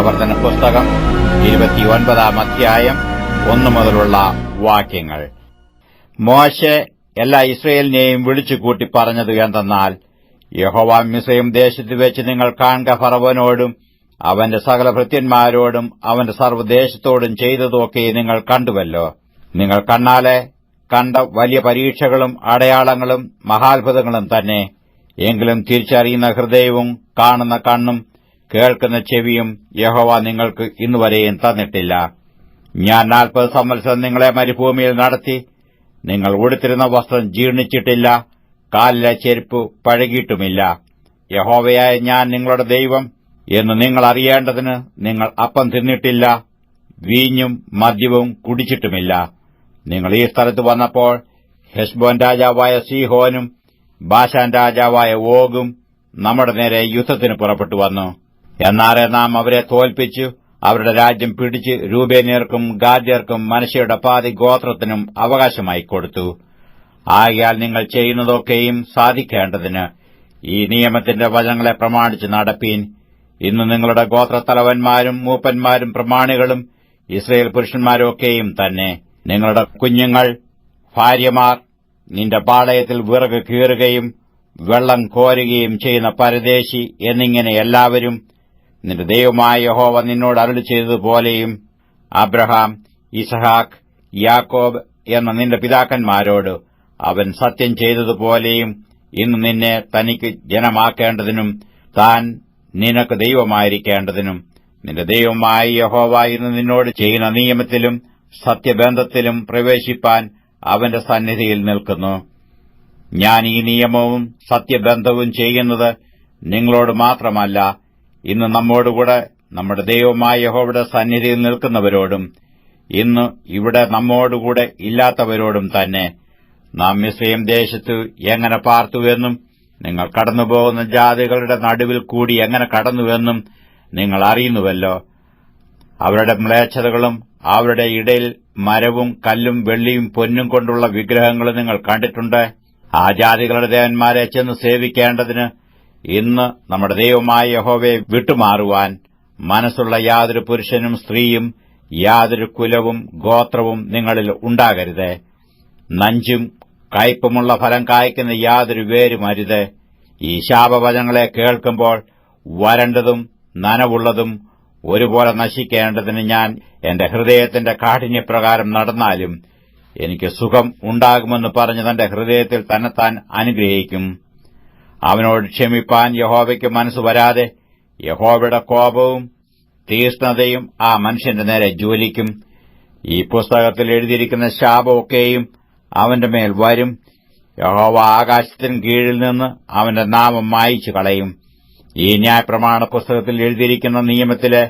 ആവർത്തന പുസ്തകം 29 അധ്യായം 1 മുതലുള്ള വാക്യങ്ങൾ. മോശെ എല്ലാ ഇസ്രയേലിനെയും വിളിച്ചുകൂട്ടി പറഞ്ഞത് എന്തെന്നാൽ, യഹോവ മിസ്രയീം ദേശത്ത് വെച്ച് നിങ്ങൾ കാൺക ഫറവോനോടും അവന്റെ സകല ഭൃത്യന്മാരോടും അവന്റെ സർവ്വദേശത്തോടും ചെയ്തതൊക്കെ നിങ്ങൾ കണ്ടുവല്ലോ. നിങ്ങൾ കണ്ണാലെ കണ്ട വലിയ പരീക്ഷകളും അടയാളങ്ങളും മഹാത്ഭുതങ്ങളും തന്നെ. എങ്കിലും തിരിച്ചറിയുന്ന ഹൃദയവും കാണുന്ന കണ്ണും കേൾക്കുന്ന ചെവിയും യഹോവ നിങ്ങൾക്ക് ഇന്നുവരെയും തന്നിട്ടില്ല. ഞാൻ 40 സംവത്സരം നിങ്ങളെ മരുഭൂമിയിൽ നടത്തി. നിങ്ങൾ ഉടുത്തിരുന്ന വസ്ത്രം ജീർണിച്ചിട്ടില്ല, കാലിലെ ചെരുപ്പ് പഴകിയിട്ടുമില്ല. യഹോവയായ ഞാൻ നിങ്ങളുടെ ദൈവം എന്ന് നിങ്ങൾ അറിയേണ്ടതിന് നിങ്ങൾ അപ്പം തിന്നിട്ടില്ല, വീഞ്ഞും മദ്യവും കുടിച്ചിട്ടുമില്ല. നിങ്ങൾ ഈ സ്ഥലത്ത് വന്നപ്പോൾ ഹെശ്ബോൻ രാജാവായ സീഹോനും ബാശാൻ രാജാവായ ഓഗും നമ്മുടെ നേരെ യുദ്ധത്തിന് പുറപ്പെട്ടു വന്നു. എന്നാറെ നാം അവരെ തോൽപ്പിച്ചു അവരുടെ രാജ്യം പിടിച്ച് രൂബേന്യർക്കും ഗാദ്യർക്കും മനശ്ശെയുടെ പാതി ഗോത്രത്തിനും അവകാശമായി കൊടുത്തു. ആകയാൽ നിങ്ങൾ ചെയ്യുന്നതൊക്കെയും സാധിക്കേണ്ടതിന് ഈ നിയമത്തിന്റെ വചനങ്ങളെ പ്രമാണിച്ച് നടപ്പീൻ. ഇന്ന് നിങ്ങളുടെ ഗോത്രത്തലവന്മാരും മൂപ്പന്മാരും പ്രമാണികളും ഇസ്രയേൽ പുരുഷന്മാരൊക്കെയും തന്നെ. നിങ്ങളുടെ കുഞ്ഞുങ്ങൾ, ഭാര്യമാർ, നിന്റെ പാളയത്തിൽ വിറക് കീറുകയും വെള്ളം കോരുകയും ചെയ്യുന്ന പരദേശി എന്നിങ്ങനെ എല്ലാവരും നിന്റെ ദൈവമായ യഹോവ നിന്നോട് അരുളി ചെയ്തതുപോലെയും അബ്രഹാം, ഇസഹാക്ക്, യാക്കോബ് എന്ന നിന്റെ പിതാക്കന്മാരോട് അവൻ സത്യം ചെയ്തതുപോലെയും ഇന്ന് നിന്നെ തനിക്ക് ജനമാക്കേണ്ടതിനും താൻ നിനക്ക് ദൈവമായിരിക്കേണ്ടതിനും നിന്റെ ദൈവമായ യഹോവ ഇന്ന് നിന്നോട് ചെയ്യുന്ന നിയമത്തിലും സത്യബന്ധത്തിലും പ്രവേശിപ്പാൻ അവന്റെ സന്നിധിയിൽ നിൽക്കുന്നു. ഞാൻ ഈ നിയമവും സത്യബന്ധവും ചെയ്യുന്നത് നിങ്ങളോട് മാത്രമല്ല, ഇന്ന് നമ്മോടുകൂടെ നമ്മുടെ ദൈവമായ യഹോവയുടെ സന്നിധിയിൽ നിൽക്കുന്നവരോടും ഇന്ന് ഇവിടെ നമ്മോടുകൂടെ ഇല്ലാത്തവരോടും തന്നെ. നാം മിസ്രയീം ദേശത്ത് എങ്ങനെ പാർത്തുവെന്നും നിങ്ങൾ കടന്നുപോകുന്ന ജാതികളുടെ നടുവിൽ കൂടി എങ്ങനെ കടന്നുവെന്നും നിങ്ങൾ അറിയുന്നുവല്ലോ. അവരുടെ മ്ലേച്ഛതകളും അവരുടെ ഇടയിൽ മരവും കല്ലും വെള്ളിയും പൊന്നും കൊണ്ടുള്ള വിഗ്രഹങ്ങളും നിങ്ങൾ കണ്ടിട്ടുണ്ട്. ആ ജാതികളുടെ ദേവന്മാരെ ചെന്ന് സേവിക്കേണ്ടതിന് ഇന്ന് നമ്മുടെ ദൈവമായ യഹോവയെ വിട്ടുമാറുവാൻ മനസ്സുള്ള യാതൊരു പുരുഷനും സ്ത്രീയും യാതൊരു കുലവും ഗോത്രവും നിങ്ങളിൽ ഉണ്ടാകരുത്. നഞ്ചും കയ്പുമുള്ള ഫലം കായ്ക്കുന്ന യാതൊരു വേരും അരുത്. ഈ ശാപവചനങ്ങളെ കേൾക്കുമ്പോൾ വരണ്ടതും നനവുള്ളതും ഒരുപോലെ നശിക്കേണ്ടതിന് ഞാൻ എന്റെ ഹൃദയത്തിന്റെ കാഠിന്യപ്രകാരം നടന്നാലും എനിക്ക് സുഖം ഉണ്ടാകുമെന്ന് പറഞ്ഞ് തന്റെ ഹൃദയത്തിൽ തന്നെത്താൻ അനുഗ്രഹിക്കും. അവനോട് ക്ഷമിപ്പാൻ യഹോവയ്ക്ക് മനസ്സ് വരാതെ യഹോവയുടെ കോപവും തീക്ഷ്ണതയും ആ മനുഷ്യന്റെ നേരെ ജ്വലിക്കും. ഈ പുസ്തകത്തിൽ എഴുതിയിരിക്കുന്ന ശാപമൊക്കെയും അവന്റെ മേൽ വരും. യഹോവ ആകാശത്തിന് കീഴിൽ നിന്ന് അവന്റെ നാമം മായിച്ചു കളയും. ഈ ന്യായപ്രമാണ പുസ്തകത്തിൽ എഴുതിയിരിക്കുന്ന നിയമത്തിലെ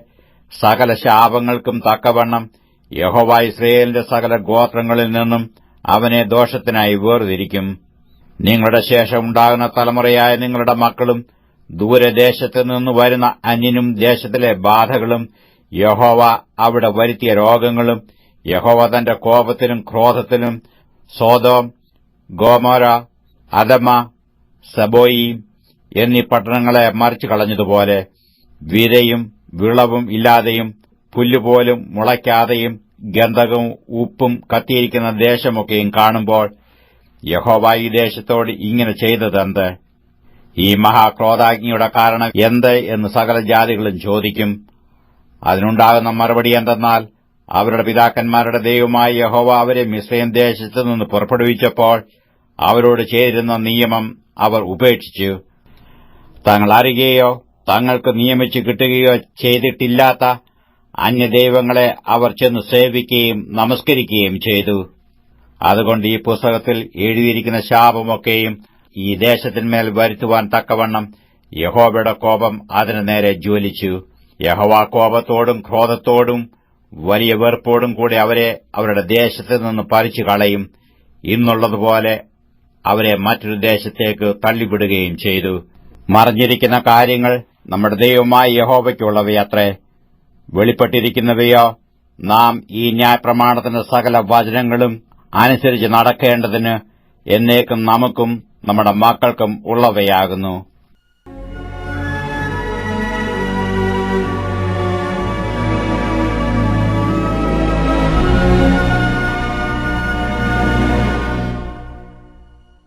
സകല ശാപങ്ങൾക്കും തക്കവണ്ണം യഹോവ ഇസ്രയേലിന്റെ സകല ഗോത്രങ്ങളിൽ നിന്നും അവനെ ദോഷത്തിനായി വേർതിരിക്കും. നിങ്ങളുടെ ശേഷം ഉണ്ടാകുന്ന തലമുറയായ നിങ്ങളുടെ മക്കളും ദൂരദേശത്ത് നിന്ന് വരുന്ന അന്യനും ദേശത്തിലെ ബാധകളും യഹോവ അവിടെ വരുത്തിയ രോഗങ്ങളും യഹോവ തന്റെ കോപത്തിലും ക്രോധത്തിലും സോദോം, ഗോമോര, അദമ, സെബോയീം എന്നീ പട്ടണങ്ങളെ മറിച്ചു കളഞ്ഞതുപോലെ വിതയും വിളവും ഇല്ലാതെയും പുല്ലുപോലും മുളയ്ക്കാതെയും ഗന്ധകവും ഉപ്പും കത്തിയിരിക്കുന്ന ദേശമൊക്കെയും കാണുമ്പോൾ യഹോവ ഈ ദേശത്തോട് ഇങ്ങനെ ചെയ്തതെന്ത്? ഈ മഹാക്രോധാഗ്നിയുടെ കാരണം എന്ത് എന്ന് സകല ജാതികളും ചോദിക്കും. അതിനുണ്ടാകുന്ന മറുപടി എന്തെന്നാൽ, അവരുടെ പിതാക്കന്മാരുടെ ദൈവമായ യഹോവ അവരെ മിസ്രയീം ദേശത്തു നിന്ന് പുറപ്പെടുവിച്ചപ്പോൾ അവരോട് ചെയ്തിരുന്ന നിയമം അവർ ഉപേക്ഷിച്ചു. തങ്ങൾ അറിയുകയോ തങ്ങൾക്ക് നിയമിച്ചു കിട്ടുകയോ ചെയ്തിട്ടില്ലാത്ത അന്യദൈവങ്ങളെ അവർ ചെന്ന് സേവിക്കുകയും നമസ്കരിക്കുകയും ചെയ്തു. അതുകൊണ്ട് ഈ പുസ്തകത്തിൽ എഴുതിയിരിക്കുന്ന ശാപമൊക്കെയും ഈ ദേശത്തിന്മേൽ വരുത്തുവാൻ തക്കവണ്ണം യഹോവയുടെ കോപം അതിനു നേരെ ജ്വലിച്ചു. യഹോവ കോപത്തോടും ക്രോധത്തോടും വലിയ വെറുപ്പോടും കൂടി അവരെ അവരുടെ ദേശത്ത് നിന്ന് പറിച്ചു കളയും. ഇന്നുള്ളതുപോലെ അവരെ മറ്റൊരു ദേശത്തേക്ക് തള്ളിവിടുകയും ചെയ്തു. മറഞ്ഞിരിക്കുന്ന കാര്യങ്ങൾ നമ്മുടെ ദൈവമായ യഹോവയ്ക്കുള്ളവയത്രേ. വെളിപ്പെട്ടിരിക്കുന്നവയോ നാം ഈ ന്യായപ്രമാണത്തിന്റെ സകല വചനങ്ങളും അനുസരിച്ച് നടക്കേണ്ടതിന് എന്നേക്കും നമുക്കും നമ്മുടെ മക്കൾക്കും ഉള്ളവയാകുന്നു.